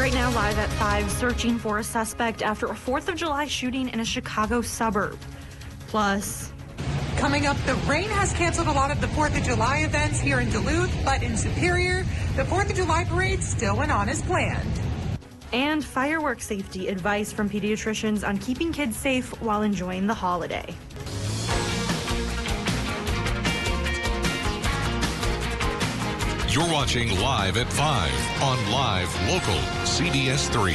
Right now, live at 5, searching for a suspect after a 4th of July shooting in a Chicago suburb. Plus, coming up, the rain has canceled a lot of the 4th of July events here in Duluth, but in Superior, the 4th of July parade still went on as planned. And fireworks safety advice from pediatricians on keeping kids safe while enjoying the holiday. You're watching Live at 5 on Live Local CBS 3.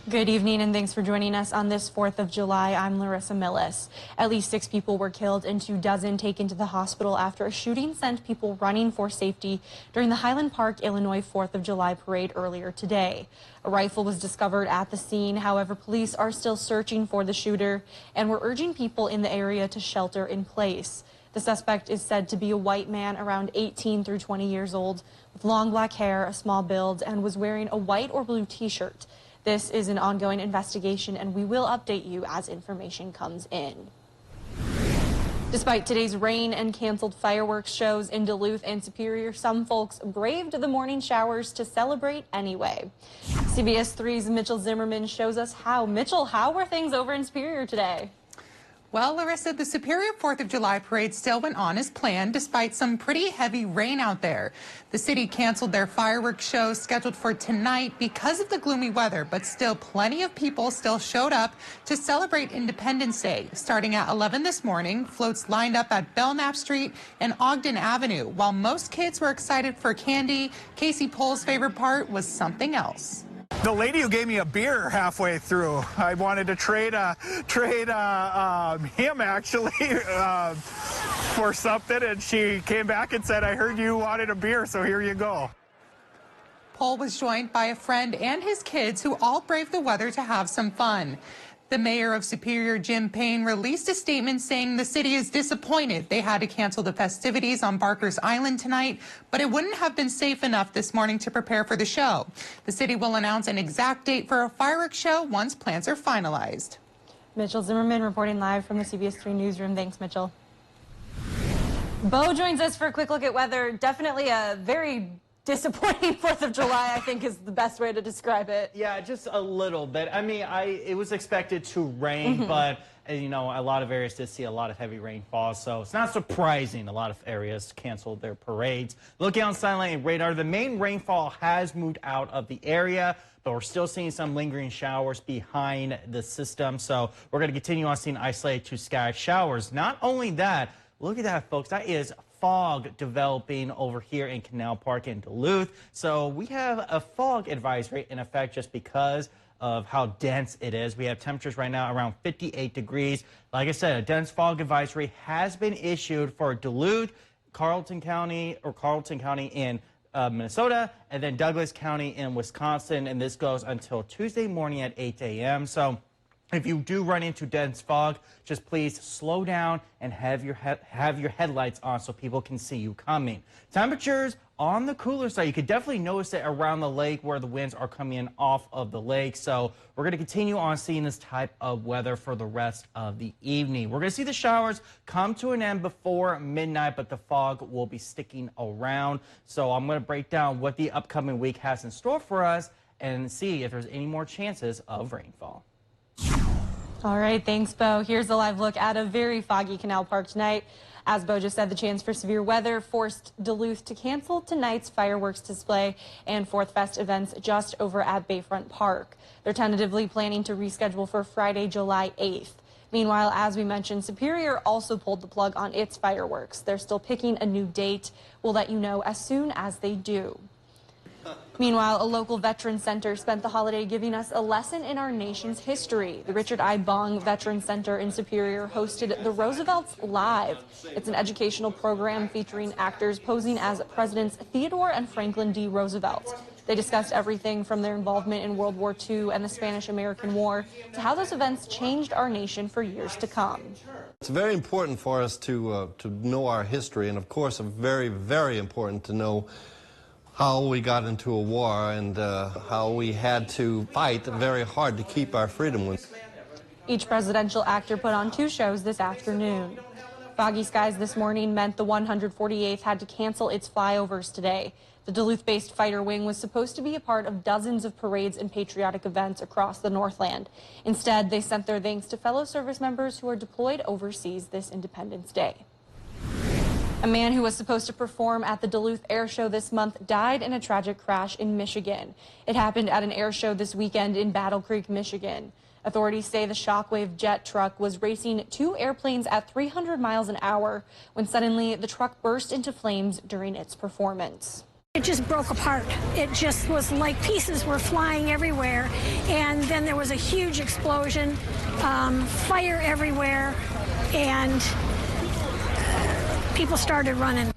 Good evening and thanks for joining us on this 4th of July. I'm Larissa Millis. At least 6 people were killed and 2 dozen taken to the hospital after a shooting sent people running for safety during the Highland Park, Illinois 4th of July parade earlier today. A rifle was discovered at the scene. However, police are still searching for the shooter and were urging people in the area to shelter in place. The suspect is said to be a white man around 18 through 20 years old with long black hair, a small build, and was wearing a white or blue t-shirt. This is an ongoing investigation, and we will update you as information comes in. Despite today's rain and canceled fireworks shows in Duluth and Superior, some folks braved the morning showers to celebrate anyway. CBS 3's Mitchell Zimmerman shows us how. Mitchell, how were things over in Superior today? Well, Larissa, the Superior 4th of July parade still went on as planned despite some pretty heavy rain out there. The city canceled their fireworks show scheduled for tonight because of the gloomy weather, but still plenty of people still showed up to celebrate Independence Day. Starting at 11 this morning, floats lined up at Belknap Street and Ogden Avenue. While most kids were excited for candy, Casey Pohl's favorite part was something else. The lady who gave me a beer halfway through, I wanted to trade him actually for something, and she came back and said, "I heard you wanted a beer, so here you go." Pohl was joined by a friend and his kids who all braved the weather to have some fun. The mayor of Superior, Jim Payne, released a statement saying the city is disappointed they had to cancel the festivities on Barker's Island tonight, but it wouldn't have been safe enough this morning to prepare for the show. The city will announce an exact date for a fireworks show once plans are finalized. Mitchell Zimmerman reporting live from the CBS 3 newsroom. Thanks, Mitchell. Bo joins us for a quick look at weather. Definitely a very disappointing 4th of July, I think, is the best way to describe it. Yeah, just a little bit. I mean, it was expected to rain, but, you know, a lot of areas did see a lot of heavy rainfall, so it's not surprising a lot of areas canceled their parades. Looking on satellite radar, the main rainfall has moved out of the area, but we're still seeing some lingering showers behind the system, so we're going to continue on seeing isolated to scattered showers. Not only that, look at that, folks. That is fog developing over here in Canal Park in Duluth. So we have a fog advisory in effect just because of how dense it is. We have temperatures right now around 58 degrees. Like I said, a dense fog advisory has been issued for Duluth, Carleton County in Minnesota, and then Douglas County in Wisconsin. And this goes until Tuesday morning at 8 a.m. So if you do run into dense fog, just please slow down and have your headlights on so people can see you coming. Temperatures on the cooler side, you could definitely notice it around the lake where the winds are coming in off of the lake. So we're going to continue on seeing this type of weather for the rest of the evening. We're going to see the showers come to an end before midnight, but the fog will be sticking around. So I'm going to break down what the upcoming week has in store for us and see if there's any more chances of rainfall. All right, thanks, Bo. Here's a live look at a very foggy Canal Park tonight. As Bo just said, the chance for severe weather forced Duluth to cancel tonight's fireworks display and 4th Fest events just over at Bayfront Park. They're tentatively planning to reschedule for Friday, July 8th. Meanwhile, as we mentioned, Superior also pulled the plug on its fireworks. They're still picking a new date. We'll let you know as soon as they do. Meanwhile, a local veterans center spent the holiday giving us a lesson in our nation's history. The Richard I. Bong Veterans Center in Superior hosted the Roosevelts Live. It's an educational program featuring actors posing as Presidents Theodore and Franklin D. Roosevelt. They discussed everything from their involvement in World War II and the Spanish-American War to how those events changed our nation for years to come. It's very important for us to know our history, and of course, very, very important to know how we got into a war and how we had to fight very hard to keep our freedom. Each presidential actor put on 2 shows this afternoon. Foggy skies this morning meant the 148th had to cancel its flyovers today. The Duluth-based fighter wing was supposed to be a part of dozens of parades and patriotic events across the Northland. Instead, they sent their thanks to fellow service members who are deployed overseas this Independence Day. A man who was supposed to perform at the Duluth Air Show this month died in a tragic crash in Michigan. It happened at an air show this weekend in Battle Creek, Michigan. Authorities say the Shockwave jet truck was racing two airplanes at 300 miles an hour when suddenly the truck burst into flames during its performance. It just broke apart. It just was like pieces were flying everywhere, and then there was a huge explosion, fire everywhere, and people started running.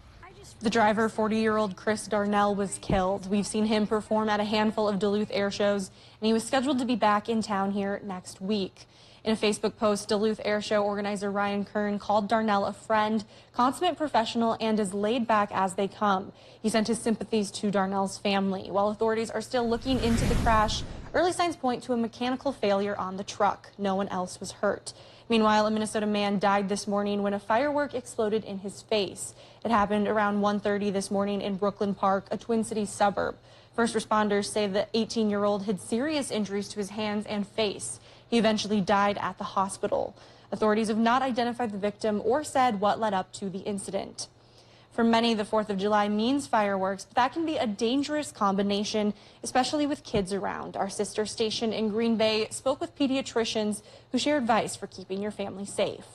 The driver, 40-year-old Chris Darnell, was killed. We've seen him perform at a handful of Duluth air shows, and he was scheduled to be back in town here next week. In a Facebook post, Duluth Air Show organizer Ryan Kern called Darnell a friend, consummate professional, and as laid back as they come. He sent his sympathies to Darnell's family. While authorities are still looking into the crash, early signs point to a mechanical failure on the truck. No one else was hurt. Meanwhile, a Minnesota man died this morning when a firework exploded in his face. It happened around 1:30 this morning in Brooklyn Park, a Twin Cities suburb. First responders say the 18-year-old had serious injuries to his hands and face. He eventually died at the hospital. Authorities have not identified the victim or said what led up to the incident. For many, the 4th of July means fireworks, but that can be a dangerous combination, especially with kids around. Our sister station in Green Bay spoke with pediatricians who share advice for keeping your family safe.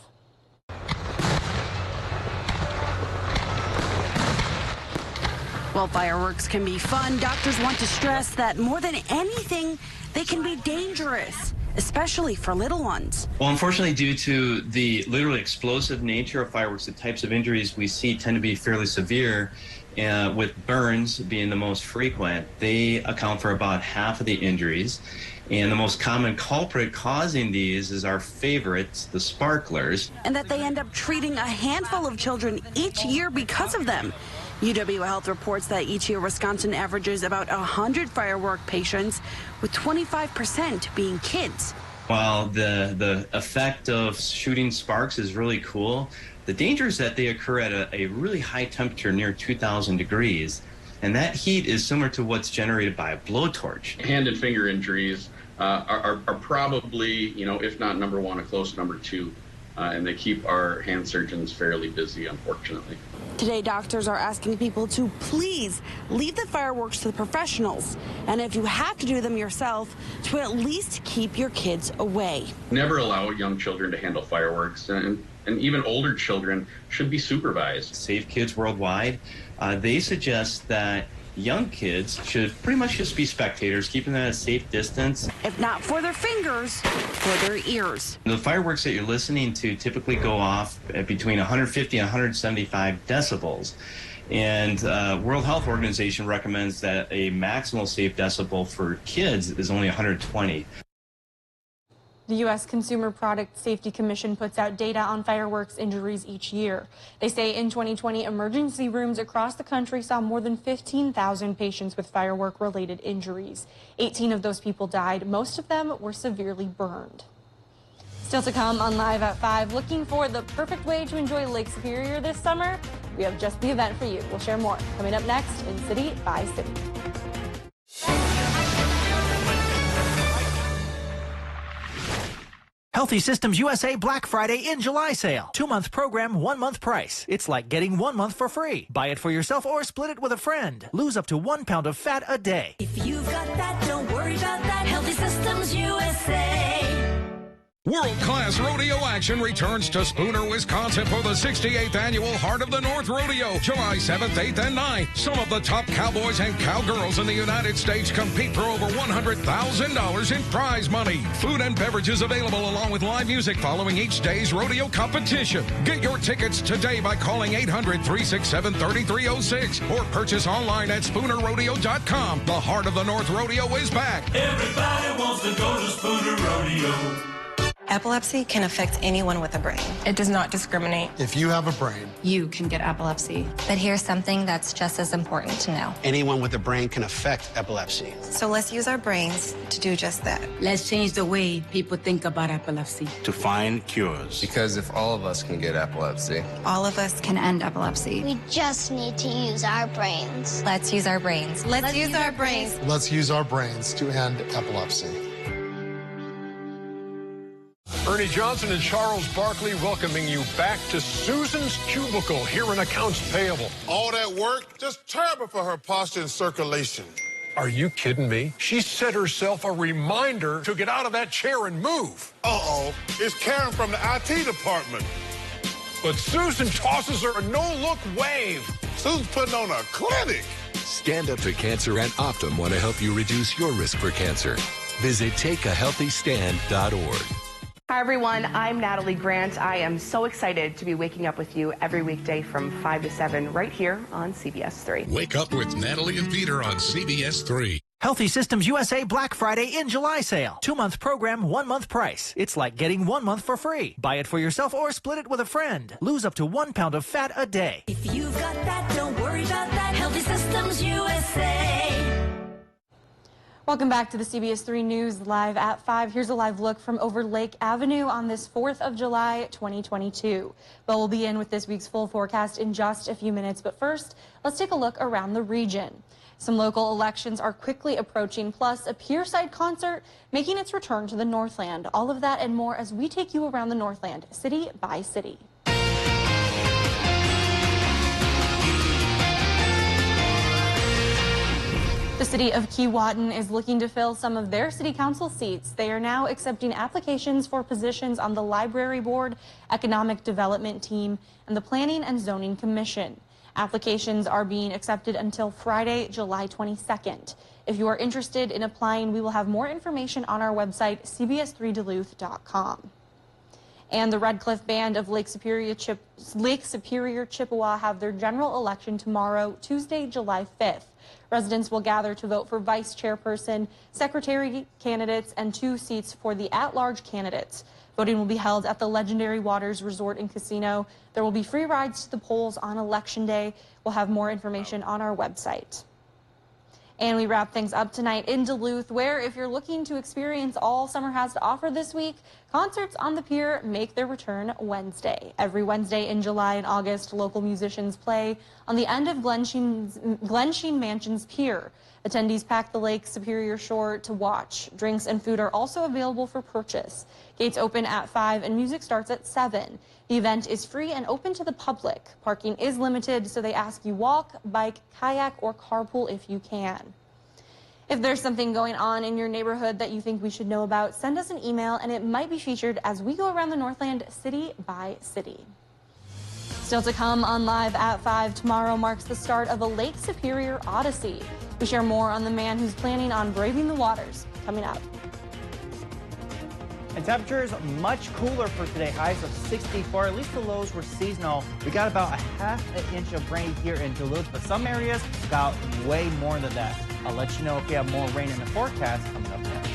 While fireworks can be fun, doctors want to stress that more than anything, they can be dangerous, especially for little ones. Well, unfortunately, due to the literally explosive nature of fireworks, the types of injuries we see tend to be fairly severe, with burns being the most frequent. They account for about half of the injuries. And the most common culprit causing these is our favorites, the sparklers. And that they end up treating a handful of children each year because of them. UW Health reports that each year Wisconsin averages about 100 firework patients, with 25% being kids. While the effect of shooting sparks is really cool, the danger is that they occur at a really high temperature, near 2,000 degrees. And that heat is similar to what's generated by a blowtorch. Hand and finger injuries are probably, if not number one, a close number two. And they keep our hand surgeons fairly busy, unfortunately. Today, doctors are asking people to please leave the fireworks to the professionals. And if you have to do them yourself, to at least keep your kids away. Never allow young children to handle fireworks, and even older children should be supervised. Safe Kids Worldwide, they suggest that young kids should pretty much just be spectators, keeping that at a safe distance. If not for their fingers, for their ears. The fireworks that you're listening to typically go off at between 150 and 175 decibels. And World Health Organization recommends that a maximal safe decibel for kids is only 120. The U.S. Consumer Product Safety Commission puts out data on fireworks injuries each year. They say in 2020, emergency rooms across the country saw more than 15,000 patients with firework-related injuries. 18 of those people died. Most of them were severely burned. Still to come on Live at 5, looking for the perfect way to enjoy Lake Superior this summer? We have just the event for you. We'll share more coming up next in City by City. Healthy Systems USA Black Friday in July sale. 2-month program, 1-month price. It's like getting 1 month for free. Buy it for yourself or split it with a friend. Lose up to 1 pound of fat a day. If you've got that, don't worry about that. Healthy Systems USA. World-class rodeo action returns to Spooner, Wisconsin for the 68th annual Heart of the North Rodeo, July 7th, 8th, and 9th. Some of the top cowboys and cowgirls in the United States compete for over $100,000 in prize money. Food and beverages available along with live music following each day's rodeo competition. Get your tickets today by calling 800-367-3306 or purchase online at SpoonerRodeo.com. The Heart of the North Rodeo is back. Everybody wants to go to Spooner Rodeo. Epilepsy can affect anyone with a brain. It does not discriminate. If you have a brain, you can get epilepsy. But here's something that's just as important to know. Anyone with a brain can affect epilepsy. So let's use our brains to do just that. Let's change the way people think about epilepsy. To find cures. Because if all of us can get epilepsy, all of us can end epilepsy. We just need to use our brains. Let's use our brains. Let's use our brains. Let's use our brains to end epilepsy. Ernie Johnson and Charles Barkley welcoming you back to Susan's Cubicle here in Accounts Payable. All that work, just terrible for her posture and circulation. Are you kidding me? She set herself a reminder to get out of that chair and move. Uh-oh, it's Karen from the IT department. But Susan tosses her a no-look wave. Susan's putting on a clinic. Stand Up to Cancer and Optum want to help you reduce your risk for cancer. Visit takeahealthystand.org. Hi, everyone. I'm Natalie Grant. I am so excited to be waking up with you every weekday from 5 to 7 right here on CBS 3. Wake up with Natalie and Peter on CBS 3. Healthy Systems USA Black Friday in July sale. 2-month program, 1-month price. It's like getting 1 month for free. Buy it for yourself or split it with a friend. Lose up to 1 pound of fat a day. If you've got that, don't worry about that. Healthy Systems USA. Welcome back to the CBS 3 News live at 5. Here's a live look from over Lake Avenue on this 4th of July, 2022. But we'll be in with this week's full forecast in just a few minutes. But first, let's take a look around the region. Some local elections are quickly approaching, plus a Pierside concert making its return to the Northland. All of that and more as we take you around the Northland, city by city. The city of Keewatin is looking to fill some of their city council seats. They are now accepting applications for positions on the library board, economic development team, and the planning and zoning commission. Applications are being accepted until Friday, July 22nd. If you are interested in applying, we will have more information on our website, cbs3duluth.com. And the Red Cliff Band of Lake Superior, Chippewa have their general election tomorrow, Tuesday, July 5th. Residents will gather to vote for vice chairperson, secretary candidates, and 2 seats for the at-large candidates. Voting will be held at the legendary Waters Resort and Casino. There will be free rides to the polls on Election Day. We'll have more information on our website. And we wrap things up tonight in Duluth, where if you're looking to experience all summer has to offer this week, concerts on the pier make their return Wednesday. Every Wednesday in July and August, local musicians play on the end of Glensheen Mansion's pier. Attendees pack the Lake Superior shore to watch. Drinks and food are also available for purchase. Gates open at 5 and music starts at 7. The event is free and open to the public. Parking is limited, so they ask you walk, bike, kayak, or carpool if you can. If there's something going on in your neighborhood that you think we should know about, send us an email and it might be featured as we go around the Northland city by city. Still to come on Live at 5, tomorrow marks the start of a Lake Superior Odyssey. We share more on the man who's planning on braving the waters coming up. And temperatures much cooler for today. Highs of 64. At least the lows were seasonal. We got about a ½ inch of rain here in Duluth, but some areas got way more than that. I'll let you know if we have more rain in the forecast coming up next.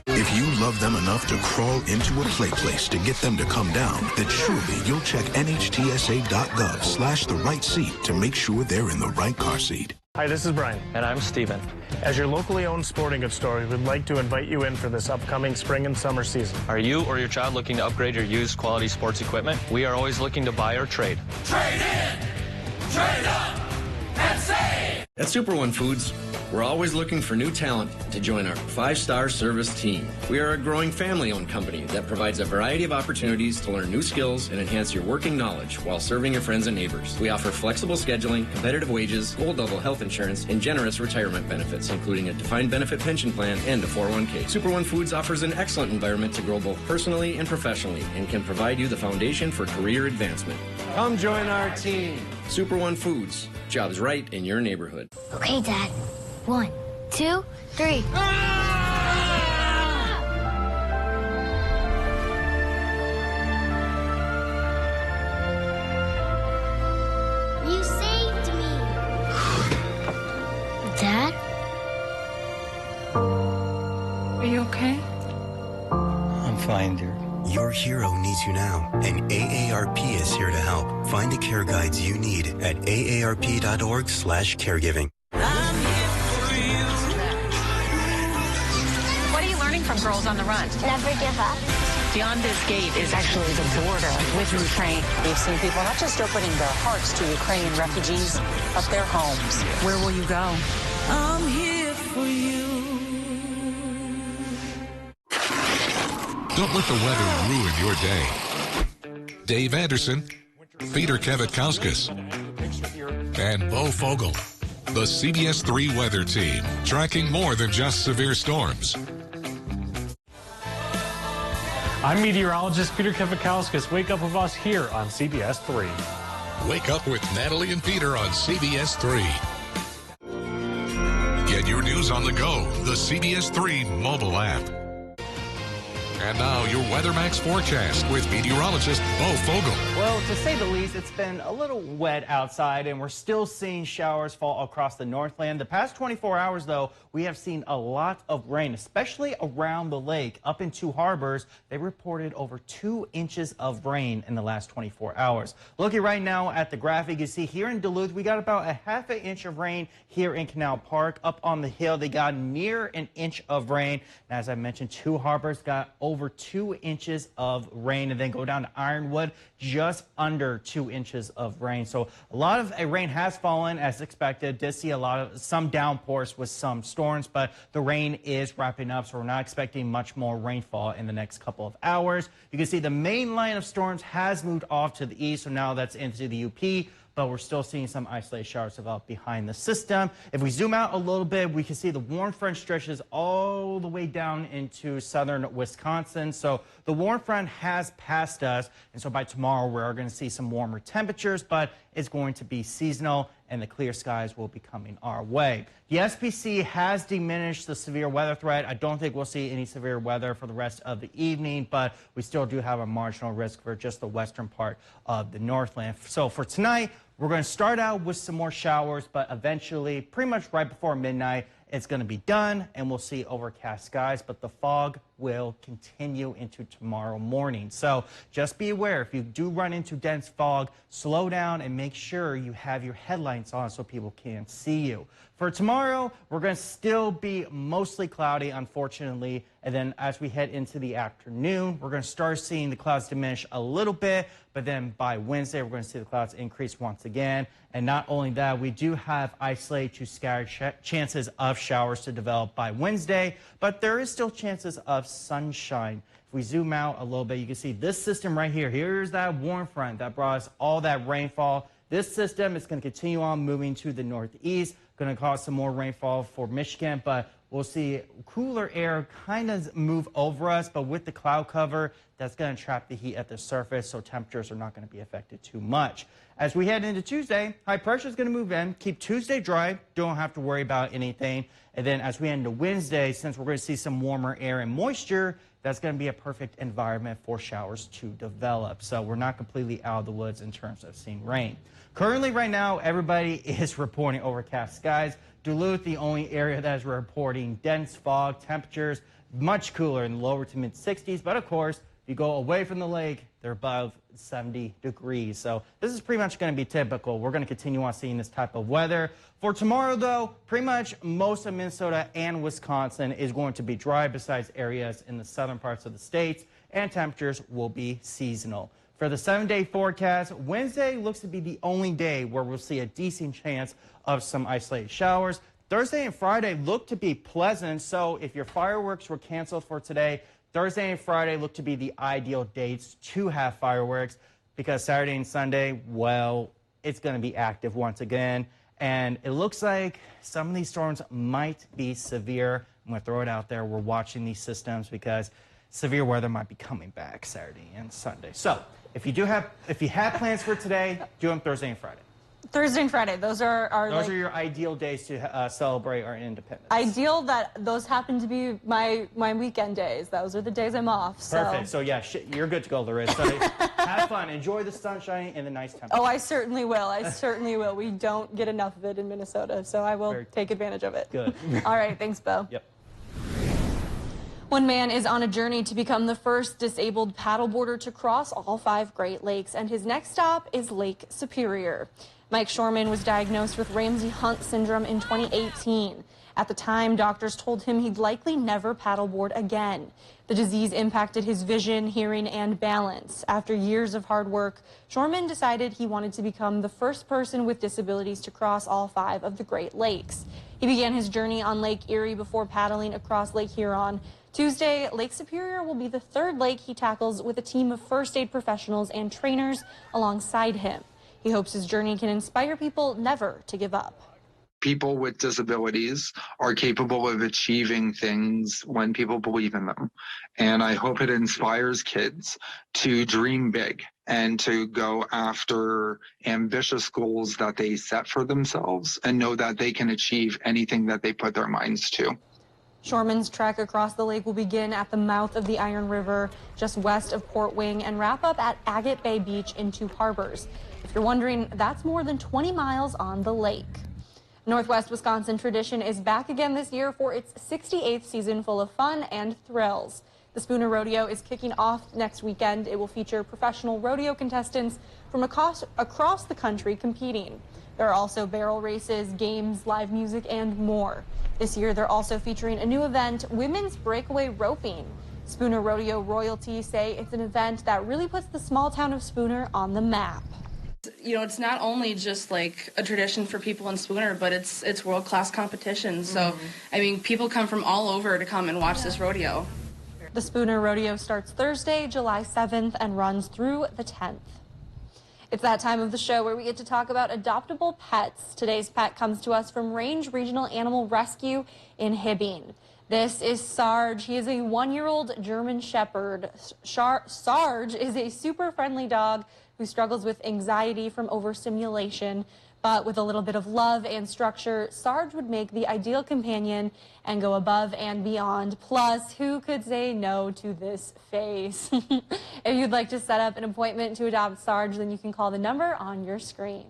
If you love them enough to crawl into a play place to get them to come down, then surely you'll check nhtsa.gov/the right seat to make sure they're in the right car seat. Hi, this is Brian. And I'm Steven. As your locally owned sporting goods store, we would like to invite you in for this upcoming spring and summer season. Are you or your child looking to upgrade or use quality sports equipment? We are always looking to buy or trade. Trade in, trade up, and save. At Super One Foods, we're always looking for new talent to join our 5-star service team. We are a growing family-owned company that provides a variety of opportunities to learn new skills and enhance your working knowledge while serving your friends and neighbors. We offer flexible scheduling, competitive wages, gold-level health insurance, and generous retirement benefits, including a defined benefit pension plan and a 401k. Super One Foods offers an excellent environment to grow both personally and professionally and can provide you the foundation for career advancement. Come join our team. Super One Foods. Jobs right in your neighborhood. Okay, Dad. 1, 2, 3. You saved me. Dad? Are you okay? I'm fine, Your hero needs you now, and AARP is here to help. Find the care guides you need at aarp.org/caregiving. What are you learning from Girls on the Run? Never give up. Beyond this gate is actually the border with Ukraine. We've seen people not just opening their hearts to Ukrainian refugees, but their homes. Where will you go? I'm here for you. Don't let the weather ruin your day. Dave Anderson, Peter Kavikauskas, and Bo Fogel. The CBS 3 weather team, tracking more than just severe storms. I'm meteorologist Peter Kavikauskas. Wake up with us here on CBS 3. Wake up with Natalie and Peter on CBS 3. Get your news on the go, the CBS 3 mobile app. And now your WeatherMax forecast with meteorologist Bo Fogel. Well, to say the least, it's been a little wet outside, and we're still seeing showers fall across the Northland. The past 24 hours, though, we have seen a lot of rain, especially around the lake. Up in Two Harbors, they reported over 2 inches of rain in the last 24 hours. Looking right now at the graphic, you see here in Duluth, we got about a ½ inch of rain here in Canal Park. Up on the hill, they got near an inch of rain. And as I mentioned, Two Harbors got over 2 inches of rain, and then go down to Ironwood, just under 2 inches of rain. So a lot of rain has fallen as expected. Did see some downpours with some storms, but the rain is wrapping up, so we're not expecting much more rainfall in the next couple of hours. You can see the main line of storms has moved off to the east, so now that's into the UP. But we're still seeing some isolated showers develop behind the system. If we zoom out a little bit, we can see the warm front stretches all the way down into southern Wisconsin. So the warm front has passed us, and so by tomorrow we're going to see some warmer temperatures, but it's going to be seasonal, and the clear skies will be coming our way. The SPC has diminished the severe weather threat. I don't think we'll see any severe weather for the rest of the evening, but we still do have a marginal risk for just the western part of the Northland. So for tonight, we're going to start out with some more showers, but eventually, pretty much right before midnight, it's going to be done, and we'll see overcast skies, but the fog will continue into tomorrow morning. So just be aware, if you do run into dense fog, slow down and make sure you have your headlights on so people can see you. For tomorrow, we're going to still be mostly cloudy, unfortunately, and then as we head into the afternoon, we're going to start seeing the clouds diminish a little bit, but then by Wednesday, we're going to see the clouds increase once again. And not only that, we do have isolated to scattered chances of showers to develop by Wednesday, but there is still chances of sunshine. If we zoom out a little bit, you can see this system right here. Here's that warm front that brought us all that rainfall. This system is going to continue on moving to the northeast, going to cause some more rainfall for Michigan, but we'll see cooler air kind of move over us, but with the cloud cover, that's going to trap the heat at the surface, so temperatures are not going to be affected too much. As we head into Tuesday, high pressure is going to move in. Keep Tuesday dry. Don't have to worry about anything. And then as we head into Wednesday, since we're going to see some warmer air and moisture, that's going to be a perfect environment for showers to develop. So we're not completely out of the woods in terms of seeing rain. Currently, right now, everybody is reporting overcast skies. Duluth, the only area that is reporting dense fog, temperatures much cooler in the lower to mid 60s. But of course, if you go away from the lake, they're above 70 degrees. So this is pretty much going to be typical. We're going to continue on seeing this type of weather. For tomorrow, though, pretty much most of Minnesota and Wisconsin is going to be dry, besides areas in the southern parts of the states, and temperatures will be seasonal. For the 7-day forecast, Wednesday looks to be the only day where we'll see a decent chance of some isolated showers. Thursday and Friday look to be pleasant, so if your fireworks were canceled for today, Thursday and Friday look to be the ideal dates to have fireworks, because Saturday and Sunday, well, it's going to be active once again. And it looks like some of these storms might be severe. I'm going to throw it out there. We're watching these systems because severe weather might be coming back Saturday and Sunday. So if you have plans for today, do them Thursday and Friday. Thursday and Friday, those are your ideal days to celebrate our independence. Ideal that those happen to be my weekend days. Those are the days I'm off. So. Perfect. So yeah, you're good to go, Larissa. Have fun. Enjoy the sunshine and the nice temperature. Oh, I certainly will. I certainly will. We don't get enough of it in Minnesota, so I will take advantage of it. Good. All right. Thanks, Bo. Yep. One man is on a journey to become the first disabled paddleboarder to cross all 5 Great Lakes, and his next stop is Lake Superior. Mike Shorman was diagnosed with Ramsay-Hunt syndrome in 2018. At the time, doctors told him he'd likely never paddleboard again. The disease impacted his vision, hearing, and balance. After years of hard work, Shorman decided he wanted to become the first person with disabilities to cross all 5 of the Great Lakes. He began his journey on Lake Erie before paddling across Lake Huron. Tuesday, Lake Superior will be the 3rd lake he tackles with a team of first aid professionals and trainers alongside him. He hopes his journey can inspire people never to give up. People with disabilities are capable of achieving things when people believe in them. And I hope it inspires kids to dream big and to go after ambitious goals that they set for themselves and know that they can achieve anything that they put their minds to. Shorman's trek across the lake will begin at the mouth of the Iron River, just west of Port Wing, and wrap up at Agate Bay Beach in 2 harbors. If you're wondering, that's more than 20 miles on the lake. Northwest Wisconsin Tradition is back again this year for its 68th season, full of fun and thrills. The Spooner Rodeo is kicking off next weekend. It will feature professional rodeo contestants from across the country competing. There are also barrel races, games, live music, and more. This year, they're also featuring a new event, Women's Breakaway Roping. Spooner Rodeo royalty say it's an event that really puts the small town of Spooner on the map. You know, it's not only just like a tradition for people in Spooner, but it's world-class competition. So, I mean, people come from all over to come and watch this rodeo. The Spooner Rodeo starts Thursday, July 7th, and runs through the 10th. It's that time of the show where we get to talk about adoptable pets. Today's pet comes to us from Range Regional Animal Rescue in Hibbing. This is Sarge. He is a 1-year-old German Shepherd. Sarge is a super friendly dog who struggles with anxiety from overstimulation. But with a little bit of love and structure, Sarge would make the ideal companion and go above and beyond. Plus, who could say no to this face? If you'd like to set up an appointment to adopt Sarge, then you can call the number on your screen.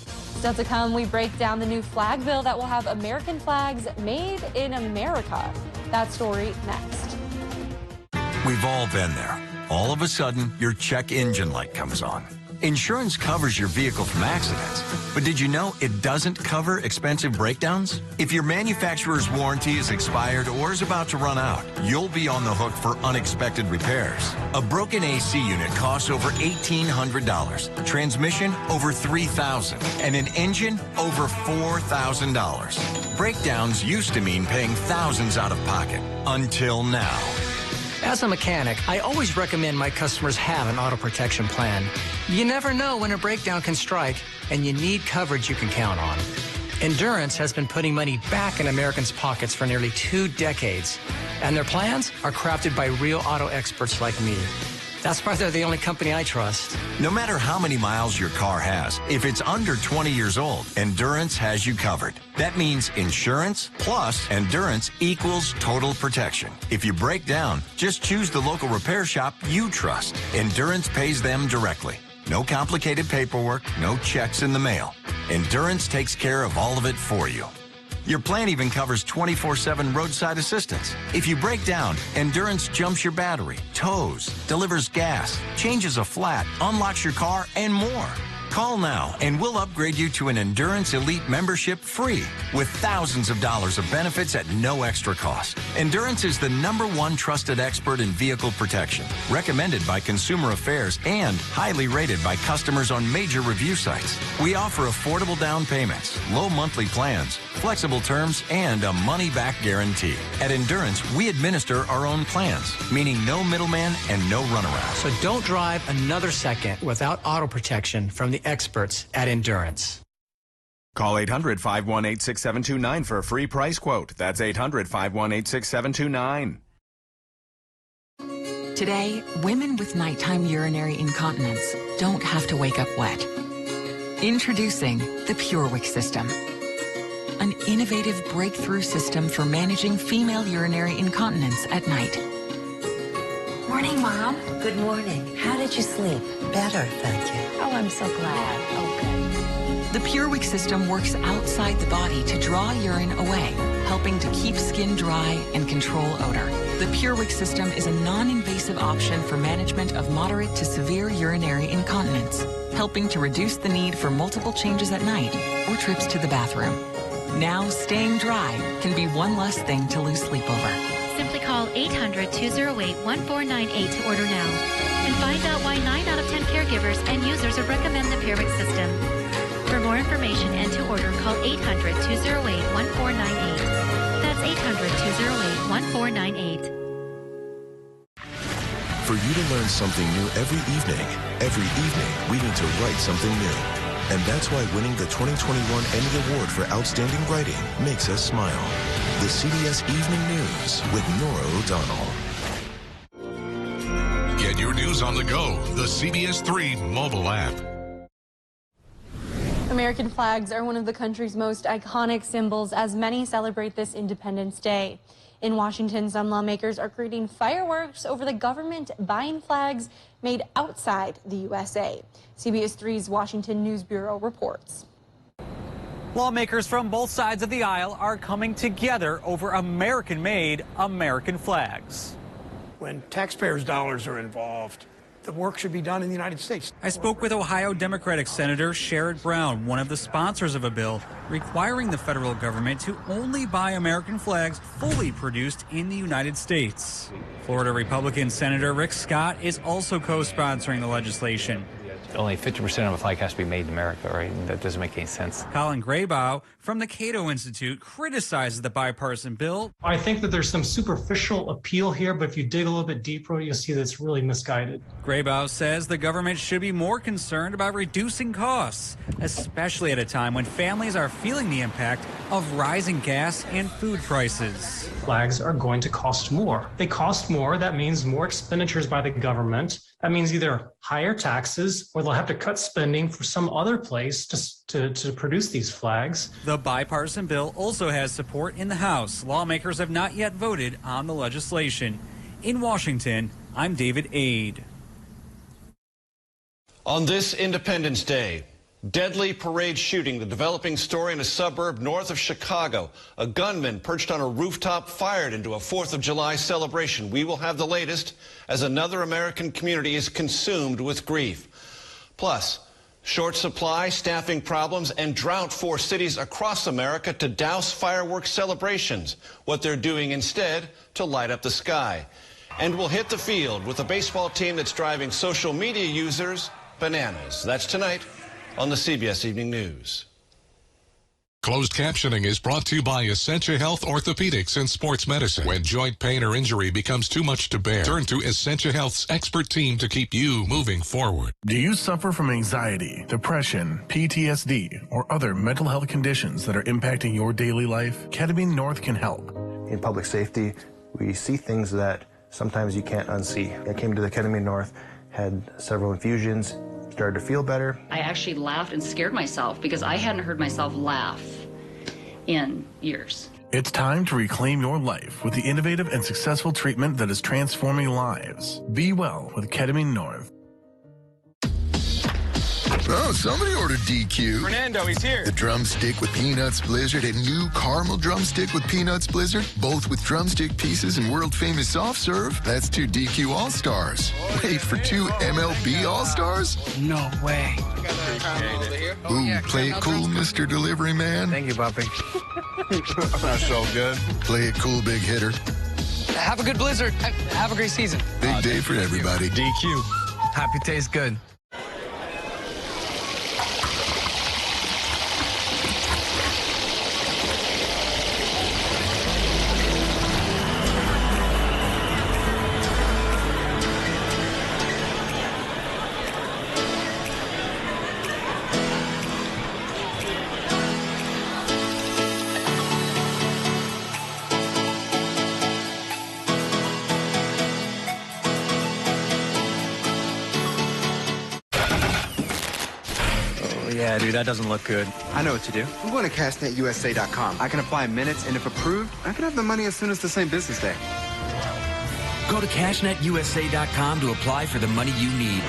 Still to come, we break down the new flag bill that will have American flags made in America. That story next. We've all been there. All of a sudden, your check engine light comes on. Insurance covers your vehicle from accidents, but did you know it doesn't cover expensive breakdowns? If your manufacturer's warranty is expired or is about to run out, you'll be on the hook for unexpected repairs. A broken AC unit costs over $1,800, transmission over $3,000, and an engine over $4,000. Breakdowns used to mean paying thousands out of pocket, until now. As a mechanic, I always recommend my customers have an auto protection plan. You never know when a breakdown can strike, and you need coverage you can count on. Endurance has been putting money back in Americans' pockets for nearly 2 decades, and their plans are crafted by real auto experts like me. That's why they're the only company I trust. No matter how many miles your car has, if it's under 20 years old, Endurance has you covered. That means insurance plus Endurance equals total protection. If you break down, just choose the local repair shop you trust. Endurance pays them directly. No complicated paperwork, no checks in the mail. Endurance takes care of all of it for you. Your plan even covers 24/7 roadside assistance. If you break down, Endurance jumps your battery, tows, delivers gas, changes a flat, unlocks your car, and more. Call now and we'll upgrade you to an Endurance Elite membership free with thousands of dollars of benefits at no extra cost. Endurance is the #1 trusted expert in vehicle protection, recommended by Consumer Affairs and highly rated by customers on major review sites. We offer affordable down payments, low monthly plans, flexible terms, and a money-back guarantee. At Endurance, we administer our own plans, meaning no middleman and no runaround. So don't drive another second without auto protection from the experts at Endurance. Call 800-518-6729 for a free price quote. That's 800-518-6729. Today, women with nighttime urinary incontinence don't have to wake up wet. Introducing the Purewick System, an innovative breakthrough system for managing female urinary incontinence at night. Morning, Mom. Good morning. How did you sleep? Better, thank you. Oh, I'm so glad. Oh, good. The Purewick system works outside the body to draw urine away, helping to keep skin dry and control odor. The Purewick System is a non-invasive option for management of moderate to severe urinary incontinence, helping to reduce the need for multiple changes at night or trips to the bathroom. Now, staying dry can be one less thing to lose sleep over. Simply call 800-208-1498 to order now and find out why 9 out of 10 caregivers and users would recommend the Purewick System. For more information and to order, call 800-208-1498. That's 800-208-1498. For you to learn something new every evening, we need to write something new. And that's why winning the 2021 Emmy Award for Outstanding Writing makes us smile. The CBS Evening News with Nora O'Donnell. Get your news on the go. The CBS 3 mobile app. American flags are one of the country's most iconic symbols as many celebrate this Independence Day. In Washington, some lawmakers are creating fireworks over the government buying flags made outside the USA. CBS 3's Washington News Bureau reports. Lawmakers from both sides of the aisle are coming together over American-made American flags. When taxpayers' dollars are involved, the work should be done in the United States. I spoke with Ohio Democratic Senator Sherrod Brown, one of the sponsors of a bill requiring the federal government to only buy American flags fully produced in the United States. Florida Republican Senator Rick Scott is also co-sponsoring the legislation. Only 50% of a flag has to be made in America, right? That doesn't make any sense. Colin Graybow from the Cato Institute criticizes the bipartisan bill. I think that there's some superficial appeal here, but if you dig a little bit deeper, you'll see that it's really misguided. Graybow says the government should be more concerned about reducing costs, especially at a time when families are feeling the impact of rising gas and food prices. Flags are going to cost more. They cost more. That means more expenditures by the government. That means either higher taxes or they'll have to cut spending for some other place to produce these flags. The bipartisan bill also has support in the House. Lawmakers have not yet voted on the legislation. In Washington, I'm David Aid. On this Independence Day, deadly parade shooting, the developing story in a suburb north of Chicago. A gunman perched on a rooftop fired into a 4th of July celebration. We will have the latest as another American community is consumed with grief. Plus, short supply, staffing problems, and drought force cities across America to douse fireworks celebrations. What they're doing instead to light up the sky. And we'll hit the field with a baseball team that's driving social media users bananas. That's tonight on the CBS Evening News. Closed captioning is brought to you by Essentia Health Orthopedics and Sports Medicine. When joint pain or injury becomes too much to bear, turn to Essentia Health's expert team to keep you moving forward. Do you suffer from anxiety, depression, PTSD, or other mental health conditions that are impacting your daily life? Ketamine North can help. In public safety, we see things that sometimes you can't unsee. I came to the Ketamine North, had several infusions, started to feel better. I actually laughed and scared myself because I hadn't heard myself laugh in years. It's time to reclaim your life with the innovative and successful treatment that is transforming lives. Be well with Ketamine North. Oh, somebody ordered DQ. Fernando, he's here. The drumstick with peanuts blizzard and new caramel drumstick with peanuts blizzard, both with drumstick pieces and world-famous soft serve. That's 2 DQ All-Stars. Wait, for 2 MLB All-Stars? No way. Ooh, play it cool, Mr. Delivery Man. Thank you, Bobby. That's so good. Play it cool, big hitter. Have a good blizzard. Have a great season. Big day for everybody. DQ. Happy tastes good. Yeah, dude, that doesn't look good. I know what to do. I'm going to cashnetusa.com. I can apply in minutes, and if approved, I can have the money as soon as the same business day. Go to cashnetusa.com to apply for the money you need.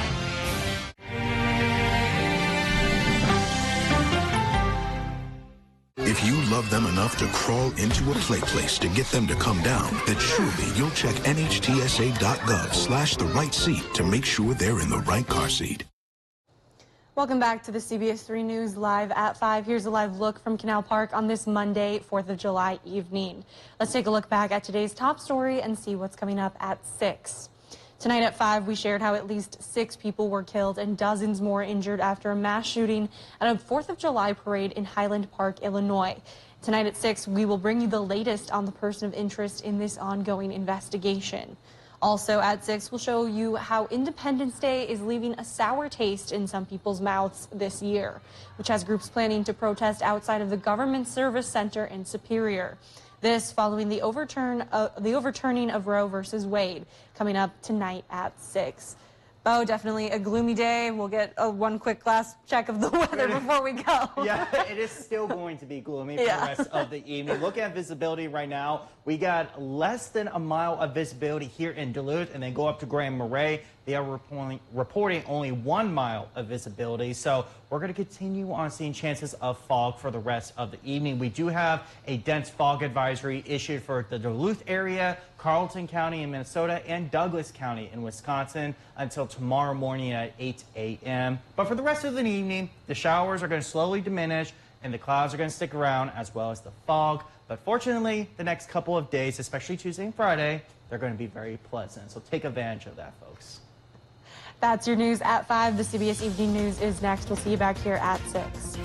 If you love them enough to crawl into a play place to get them to come down, then surely you'll check nhtsa.gov/the right seat to make sure they're in the right car seat. Welcome back to the CBS 3 News Live at 5. Here's a live look from Canal Park on this Monday, 4th of July evening. Let's take a look back at today's top story and see what's coming up at 6. Tonight at 5, we shared how at least 6 people were killed and dozens more injured after a mass shooting at a 4th of July parade in Highland Park, Illinois. Tonight at 6, we will bring you the latest on the person of interest in this ongoing investigation. Also at 6, we'll show you how Independence Day is leaving a sour taste in some people's mouths this year, which has groups planning to protest outside of the Government Service Center in Superior. This following the overturning of Roe versus Wade, coming up tonight at 6. Oh, definitely a gloomy day. We'll get one quick last check of the weather before we go. Yeah, it is still going to be gloomy for the rest of the evening. Look at visibility right now. We got less than a mile of visibility here in Duluth, and then go up to Grand Marais. They are reporting only 1 mile of visibility. So we're going to continue on seeing chances of fog for the rest of the evening. We do have a dense fog advisory issued for the Duluth area, Carleton County in Minnesota, and Douglas County in Wisconsin until tomorrow morning at 8 a.m. But for the rest of the evening, the showers are going to slowly diminish and the clouds are going to stick around, as well as the fog. But fortunately, the next couple of days, especially Tuesday and Friday, they're going to be very pleasant. So take advantage of that, folks. That's your news at 5. The CBS Evening News is next. We'll see you back here at 6.